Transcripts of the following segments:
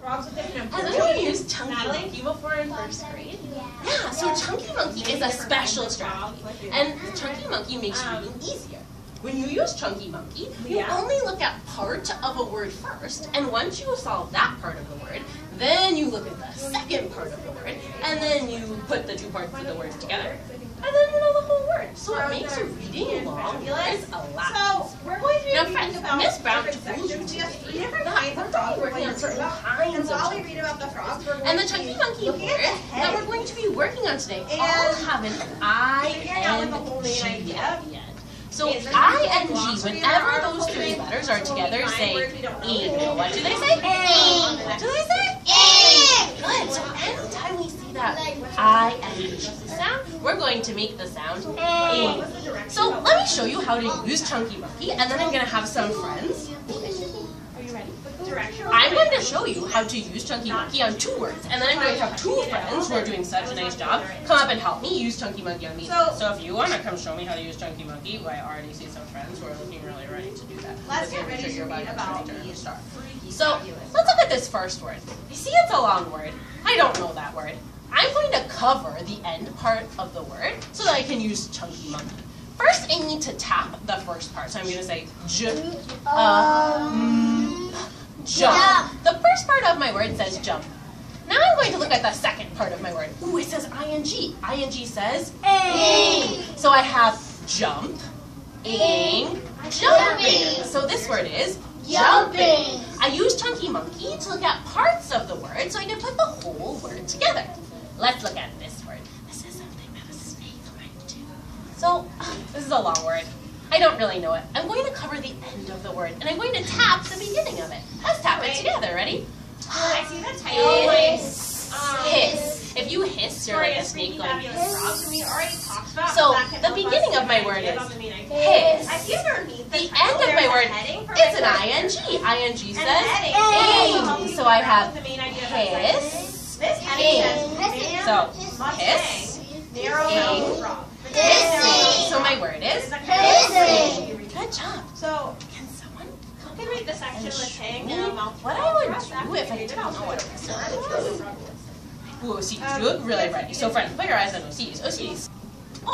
Has anyone used Chunky Monkey before in first grade? Yeah, so Chunky Monkey is a special strategy, and Chunky Monkey makes reading easier. When you use Chunky Monkey, you only look at part of a word first, and once you solve that part of the word, then you look at the second part of the word, and then you put the two parts of the words together, and then you know the whole word. So it makes reading long words a lot easier. Now friends, Miss Brown told you today that we're going to be working on certain kinds of Chunky Monkey. And the Chunky Monkey words that we're going to be working on today all have an I-N-G at the end. So I-N-G, whenever those three letters are together, say ing. What do they say? Ing. What do they say? Ing. Good. So anytime we see that I-N-G sound, we're going to make the sound ing. So let me show you how to use Chunky Monkey, and then I'm going to have some friends. Are you ready? I'm going to show you how to use Chunky Monkey on two words, and then I'm going to have two friends who are doing such a nice job come up and help me use Chunky Monkey on these words. So if you want to come show me how to use Chunky Monkey, well, I already see some friends who are looking really ready to do that. Let's get ready to read about these. So let's look at this first word. You see it's a long word. I don't know that word. I'm going to cover the end part of the word so that I can use Chunky Monkey. First, I need to tap the first part. So I'm going to say jump. The first part of my word says jump. Now I'm going to look at the second part of my word. Ooh, it says ing. Ing says ing. So I have jump, ing, jumping. So this word is jumping. I use Chunky Monkey to look at parts of the word so I can put the whole word together. Let's look at this word. This is something that a snake might do. So this is a long word. I don't really know it. I'm going to cover the end of the word, and I'm going to tap the beginning of it. Let's tap it together. Ready? I see the title. Hiss. If you hiss, you're like a snake going hiss. We already talked about. So the beginning of my word is hiss. I see underneath the end of my word is an ing. Ing says ing. So I have hiss, ing. So hiss, ing, hissing. So my word is hissing. Good job. So can someone can read the section with hang me and mouth? what I would do if I didn't know what this was? Ooh, OCDs, you look really ready. So friends, put your eyes on OCDs. OCDs.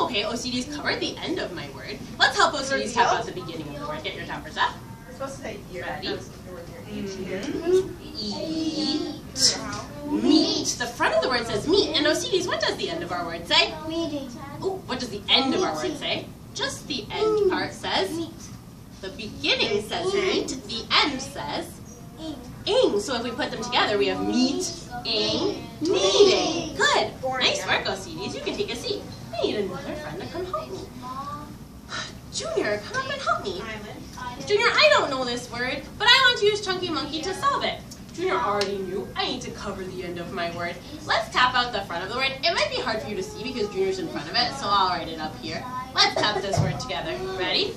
Okay, OCDs covered the end of my word. Let's help OCDs tap out the beginning of the word. Get your tappers up. You're supposed to say ready? Eat. Meat. The front of the word says meat. And OCDs, what does the end of our word say? Meeting. Ooh, what does the end of our word say? Just the end part says meat. The beginning says meat. The end says ing. So if we put them together, we have meat, ing, meeting. Good. Nice work, OCDs. You can take a seat. I need another friend to come help me. Junior, come up and help me. Junior, I don't know this word, but I want to use Chunky Monkey to solve it. Junior already knew I need to cover the end of my word. Let's tap out the front of the word. It might be hard for you to see because Junior's in front of it, so I'll write it up here. Let's tap this word together. Ready?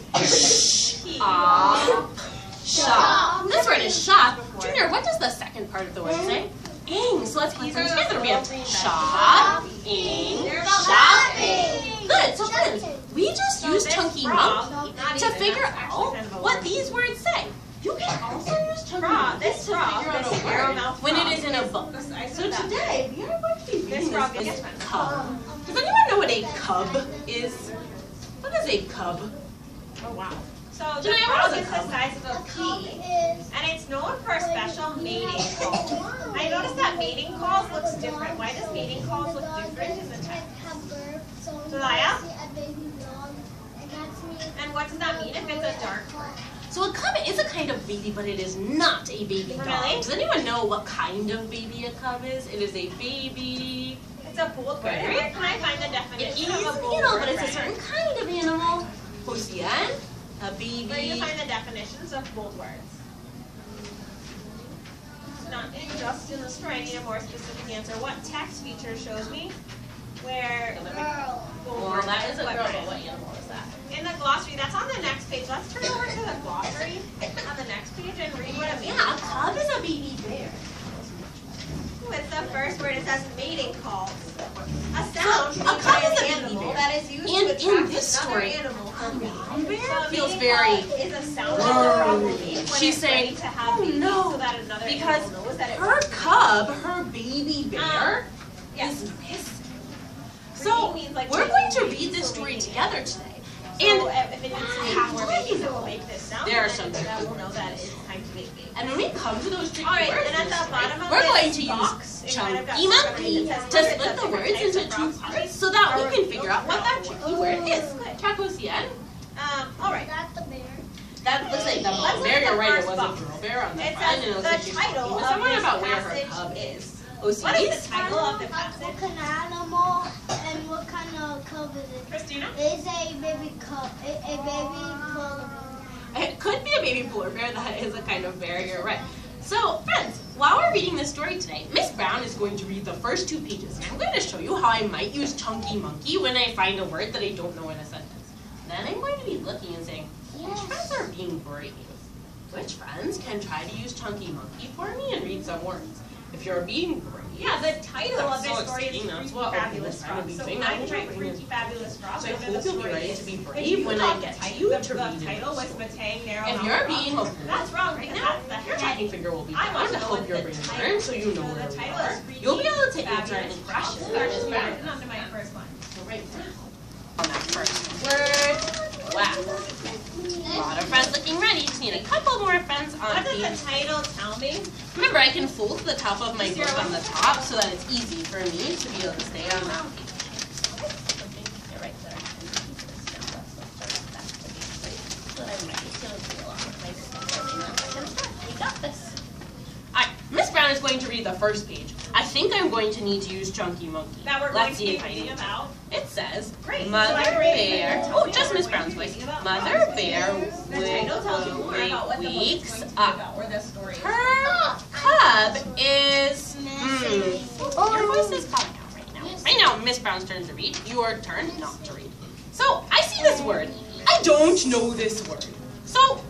Shop. This word is shop. Junior, what does the second part of the word say? Ing. So let's put them together. We have shop, ing, shopping. Good. So friends, we just used Chunky Monkey to figure out what these words say. You can also use Chunky Monkey to figure out a word when it is in a book. So today, we are going to be reading this cub. Does anyone know what a cub is? What is a cub? Oh, wow. So the frog is the size of a pea, and it's known for a special mating call. I noticed that mating calls looks different. Why does mating calls look different in the text? Zelaya? And what does that mean if it's a dark word? So a cub is a kind of baby, but it is not a baby dog. Really? Does anyone know what kind of baby a cub is? It is a baby. It's a bold word. Where can I find the It definition is of a bold animal, word? but it's a certain kind of animal. Hosian, a baby. Where do you find the definitions of bold words? Not just in the story. I need a more specific answer. What text feature shows me where bold Well, words that is a are girl, put but in? what animal is that? In the glossary, that's on the next page. Let's turn over to the glossary on the next page and read what it means. Yeah, a cub is a baby bear. With the first word, it says mating calls. A sound A made cub by is a an baby animal bear. that is used And to in attract this another story, animal her baby bear So feels meeting very call is a sound of the proper name when She's it's saying, ready to have oh babies no, so that another because animal knows that it her cub, her baby bear, yes. is missing. So Means like we're going to babies, read this so story we- together today. So And if it needs to make more babies, it will make this sound. There are and some then that will know that it's time to make babies. And when we come to those tricky Alright, words, and at in this the story, bottom of we're this going to box, use it kind of got chunky monkey separated. to It says split the different words types into of two frogs. parts so that we Or can figure out what that no. tricky word is. Chacosian. Alright. That's the bear. That looks like the Let's bear. look at You're the right. It first was a box. girl bear on the It front, and it says looks the like she's title talking to of someone this about where her passage cub is. is. OCD. What is the title of the What passage? kind of animal and what kind of cub is it? Christina? It's a baby cub. A baby polar bear. It could be a baby polar bear. That is a kind of bear. You're right. So, friends, while we're reading this story today, Miss Brown is going to read the first 2 pages, and I'm going to show you how I might use chunky monkey when I find a word that I don't know in a sentence. Then I'm going to be looking and saying, which friends are being brave? Which friends can try to use chunky monkey for me and read some words? If you're being brave, Yeah, the title of this so story is exciting. That's Freaky what Fabulous I'm gonna Frogs. be So saying. I'm trying Freaky Fabulous Frogs. So I under hope the you'll be story ready is- to be If brave you when thought I get the you title- to read The title was it. Matang Narrow If Mountain you're Frog. being a That's wrong because now, that's the your head. tracking finger will be I down want to to know help what your the brain title learn is. so you know So where the we title are. is Freaky You'll be able to answer Fabulous any Frogs. questions. So I'm just Brown. writing onto my first one. So right now, on that first word, wow. A lot of friends looking ready. Just need a couple more friends on What does page. the title tell me? Remember, I can fold the top of my book on the top so that it's easy for me to be able to stay on that page. Alright, Miss Brown is going to read the first page. I think I'm going to need to use Chunky Monkey. That we're going Let's to see be if I reading need to. about? It says, Great. Mother So I'm reading Bear. it. Oh, just We're Miss going Brown's to be voice. reading about Mother frogs. Bear The title tells you more about what the book is wakes going to be up. about, or the story is. Her cub is. Your voice is calling out right now. Right now, Miss Brown's turn to read. Your turn not to read. So I see this word. I don't know this word. So,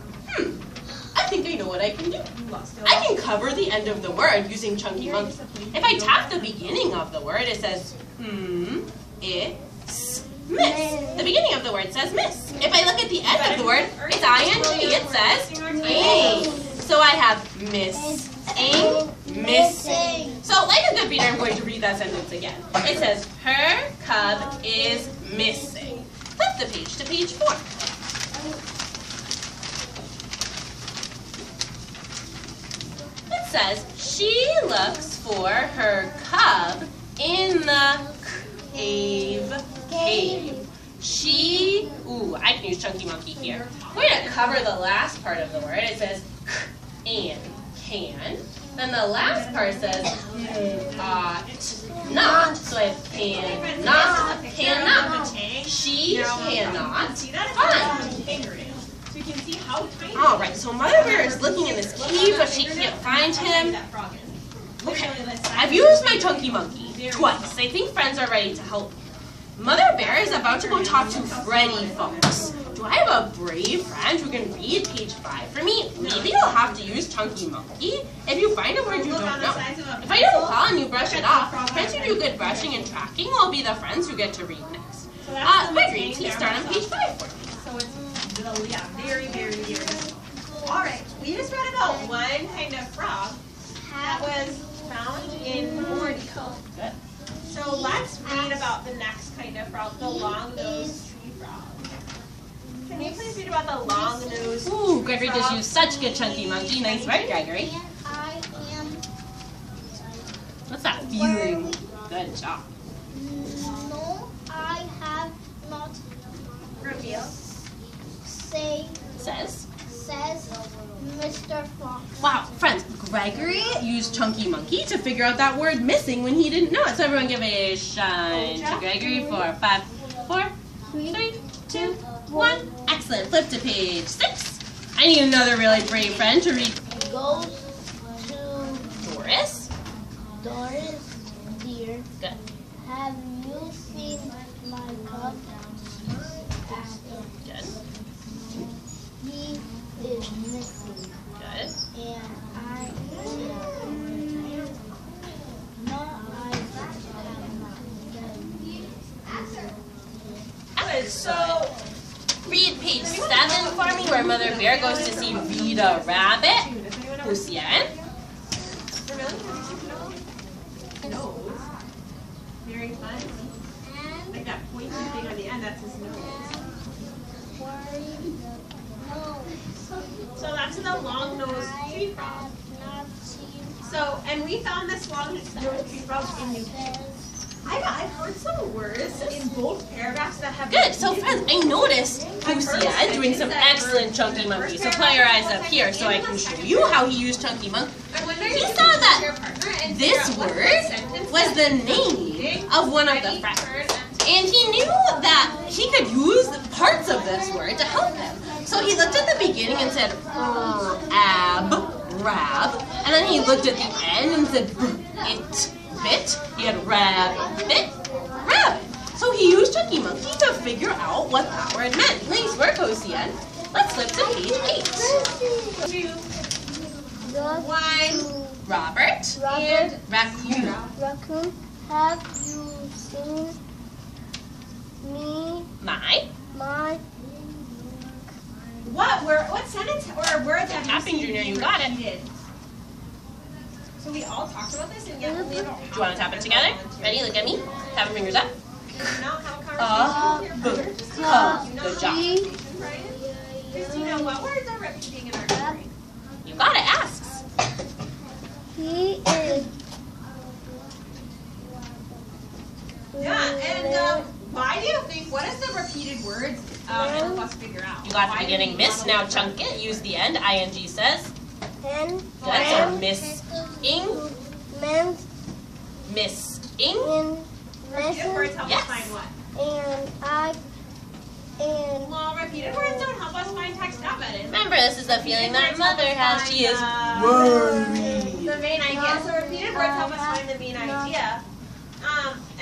I think I know what I can do. I can cover the end of the word using Chunky Monkey. If I tap the beginning of the word, it says it's miss. The beginning of the word says miss. If I look at the end of the word, it's ing. It says ing. So I have missing. So like a good reader, I'm going to read that sentence again. It says her cub is missing. Flip the page to page 4. It says she looks for her cub in the cave. She, I can use Chunky Monkey here. We're going to cover the last part of the word. It says and can. Then the last part says not. So I have cannot. She cannot find. So you can see how tiny. All right, so Mother Bear is looking in this cave, but she can't find him. Okay, I've used my Chunky Monkey twice. I think friends are ready to help me. Mother Bear is about to go talk to Freddy Fox. Do I have a brave friend who can read page 5 for me? Maybe I'll have to use Chunky Monkey. If you find a word you don't know. If I don't call and you brush it off, friends who do good brushing and tracking will be the friends who get to read next. Gregory, please start on page 5 for me. So it's, yeah, very, very, very small. All right, we just read about one kind of frog that was found in Borneo. Good. So let's read about the next kind of frog, the long-nosed tree frog. Can you please read about the long-nosed Ooh, Gregory frog? just used such good Chunky Monkey. Nice work, Gregory. I am. What's that feeling? Good job. No, I have not. Reveal. Says. Says Mr. Fox. Wow, friends, Gregory used Chunky Monkey to figure out that word missing when he didn't know it. So everyone give a shine to Gregory for 5, 4, 3, 2, 1. Excellent. Flip to page 6. I need another really brave friend to read. Goes to Doris. Doris, dear. Good. Have you seen my cub? Good. He is missing, Good. and I am not. Good. So Read page 7 for me, where Mother Bear goes to see Rita Rabbit. Lucien. Nose. Very fun. Like that pointy thing on the end, that's his nose. So that's the long-nosed tree frog. So, and we found this long-nosed tree frog in New Zealand. I've heard some words in both paragraphs that have... Good. So friends, I noticed Lucien doing some excellent Chunky Monkey. So put your eyes up here so I can show you how he used Chunky Monkey. He saw that this word was the name of one of the friends. And he knew that he could use parts of this word to help him. So he looked at the beginning and said, ab, rab. And then he looked at the end and said, it, bit. He had rabbit, rabbit. So he used Chunky Monkey to figure out what that word meant. Nice work, Lucien. Let's flip to page 8. 2, 1. Robert and raccoon. Raccoon, have you seen me? My. What sentence or word have Tapping, you seen? Junior, you got it. Repeated? So we all talked about this, and yet we don't. Do you want to tap it together? Ready? Look at me. Tap your fingers up. Can you not have a conversation with your brother? Good job. Christina, what words are repeating in our story? You got it. Asks. He is. Yeah, and why do you think, what is the repeated words help us figure out? You got Why the do beginning we miss. wanna Now look at chunk it. Use the end. ING says. And Good. So miss-ing. Miss-ing. Repeated words help Yes. us find what? Well, repeated words don't help us find text evidence. Remember, this is the feeling that mother has. She is The worried. main idea. So repeated words help us find the main idea.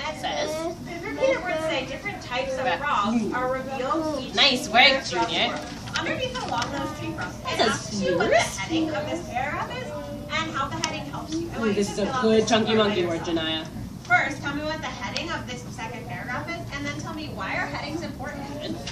And Says. repeated words say different types of frogs are revealed each Nice in work, their frog Junior. form. Underneath the long-nosed tree frog, it That's asks you what the yours? heading of this paragraph is and how the heading helps you. I want you This to is a fill out good this Chunky form by Monkey word, yourself. Janaya. First, tell me what the heading of this second paragraph is, and then tell me why are headings important.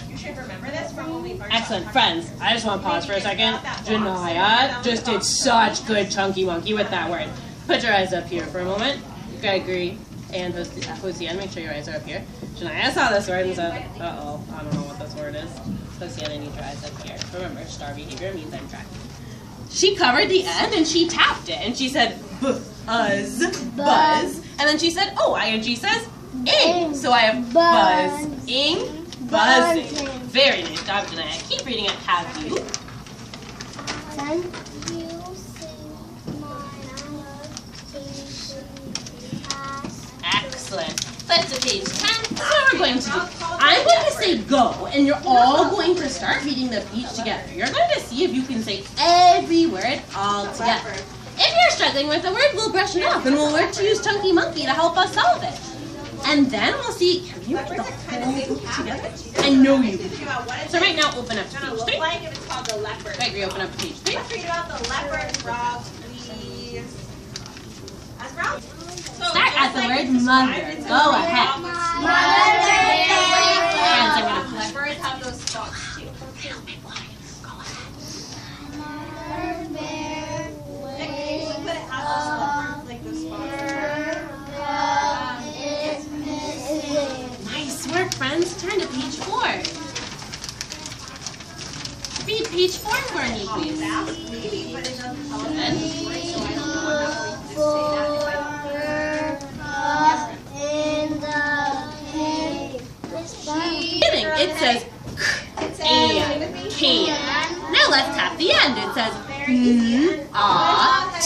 You should remember this from when we learned Excellent. about Friends, I just want to pause for a second. Janaya just did such good Chunky Monkey with that word. Put your eyes up here for a moment. Gregory and Hosian, make sure your eyes are up here. Janaya saw this word and said, uh-oh, I don't know what this word is. Hosian, I need your eyes up here. Remember, star behavior means I'm tracking. She covered the end and she tapped it and she said, buzz, buzz. And then she said, oh, ING says, ing. So I have buzz, ing, buzzing. Very nice job, Janaya. Keep reading it. Have you? Can you sing my Excellent. Flip to page 10. That's what we're going to do. I'm going to say go, and you're all going to start reading the page together. You're going to see if you can say every word all together. If you're struggling with a word, we'll brush it off, and we'll learn to use Chunky Monkey to help us solve it. And then we'll see, can you get the whole group together? I know you can. So right now, open up to page 3. Like if it's called the leopard. Gregory, open up to page 3. Let's read about the leopard frog, please. Esmeralda? Start at the word mother. Go ahead. Friends, I'm going to push. Leopards have those spots too. Nice work, friends. Turn to page 4. Read page 4 for me, please. It says and can. Now let's tap the end. It says not.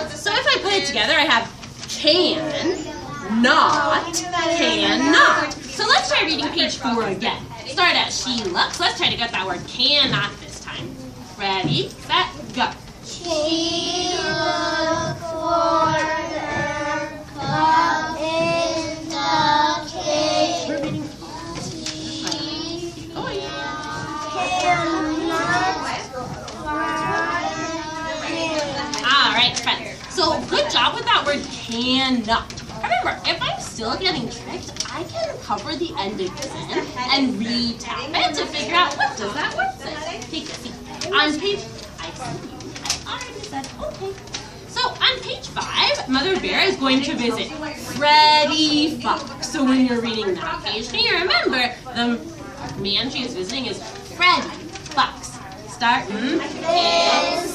So if I put it together, I have can, not, cannot. So let's try reading page 4 again. Start at she looks. Let's try to get that word cannot this time. Ready, set, go. She looked for her cup in the cave. We're reading Alright, friends. So good job with that word cannot. remember, if I'm still getting tricked, I can cover the end again and re-tap it to figure out what does that word say. Take a seat. On page, I already said, okay. So on page 5, Mother Bear is going to visit Freddy Fox. So when you're reading that page, can you remember the man she is visiting is Freddy Fox. Start Miss.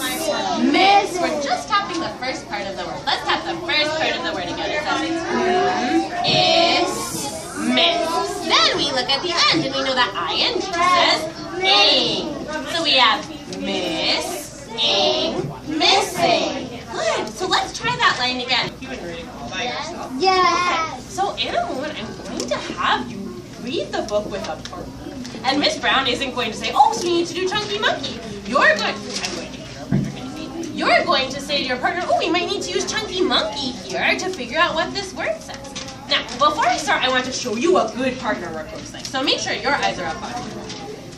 We're just tapping the first part of the word. Let's tap the first part of the word again. It says is miss. Then we look at the end and we know that ing says ing. So we have miss, ing, missing. Good. So let's try that line again. You would read it all by yourself. Yes. Okay. So in a moment, I'm going to have you read the book with a partner. And Miss Brown isn't going to say, oh, so you need to do Chunky Monkey. You're going to say to your partner, oh, we might need to use Chunky Monkey here to figure out what this word says. Now, before I start, I want to show you what good partner work looks like. So make sure your eyes are up on it.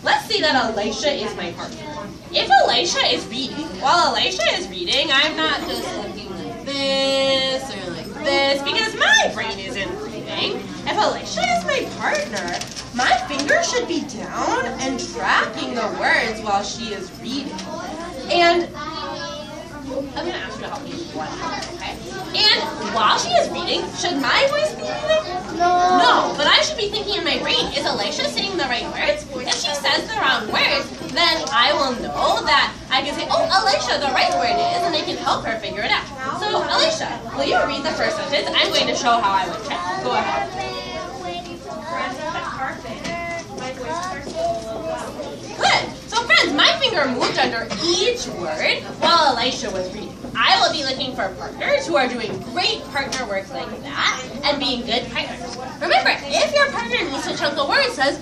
Let's say that Elisha is my partner. If Elisha is reading, while Elisha is reading, I'm not just looking like this or like this because my brain isn't reading. If Elisha is my partner, my finger should be down and tracking the words while she is reading. And I'm going to ask you to help me with one, okay? And while she is reading, should my voice be reading? No, but I should be thinking in my brain, is Elisha saying the right words? If she says the wrong words, then I will know that I can say, oh, Elisha, the right word is, and I can help her figure it out. So, Elisha, will you read the first sentence? I'm going to show how I would check. Go ahead. Good. So friends, my finger moved under each word while Elisha was reading. I will be looking for partners who are doing great partner work like that and being good partners. Remember, if your partner needs to chunk a word, says,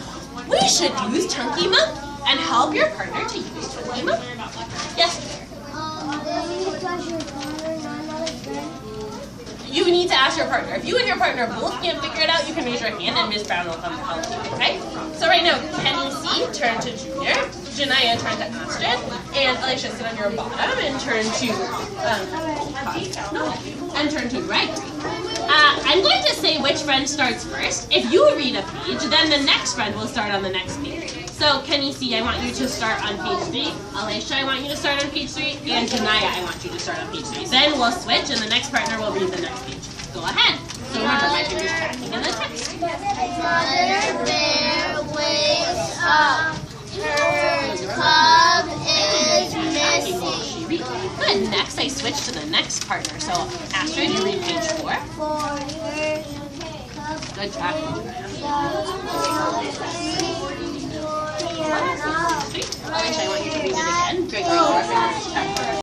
we should use Chunky Monkey and help your partner to use Chunky Monkey. Yes? You need to ask your partner. If you and your partner both can't figure it out, you can raise your hand and Miss Brown will come to help you, okay? So right now, Kenny C, turn to Junior, Janaya, turn to Astrid, and Elisha, sit on your bottom and turn to, Gregory. I'm going to say which friend starts first. If you read a page, then the next friend will start on the next page. So Kenny C, I want you to start on page 3. Elisha, I want you to start on page 3. And Janaya, I want you to start on page 3. Then we'll switch and the next partner will read the next page. Go ahead. So remember, my finger's tracking in the text. Mother Bear wakes up. Her cub is missing. Good. Next, I switch to the next partner. So Astrid, you read page 4. Good job. Elisha, I want you to read it again. Gregory, your finger's tracking.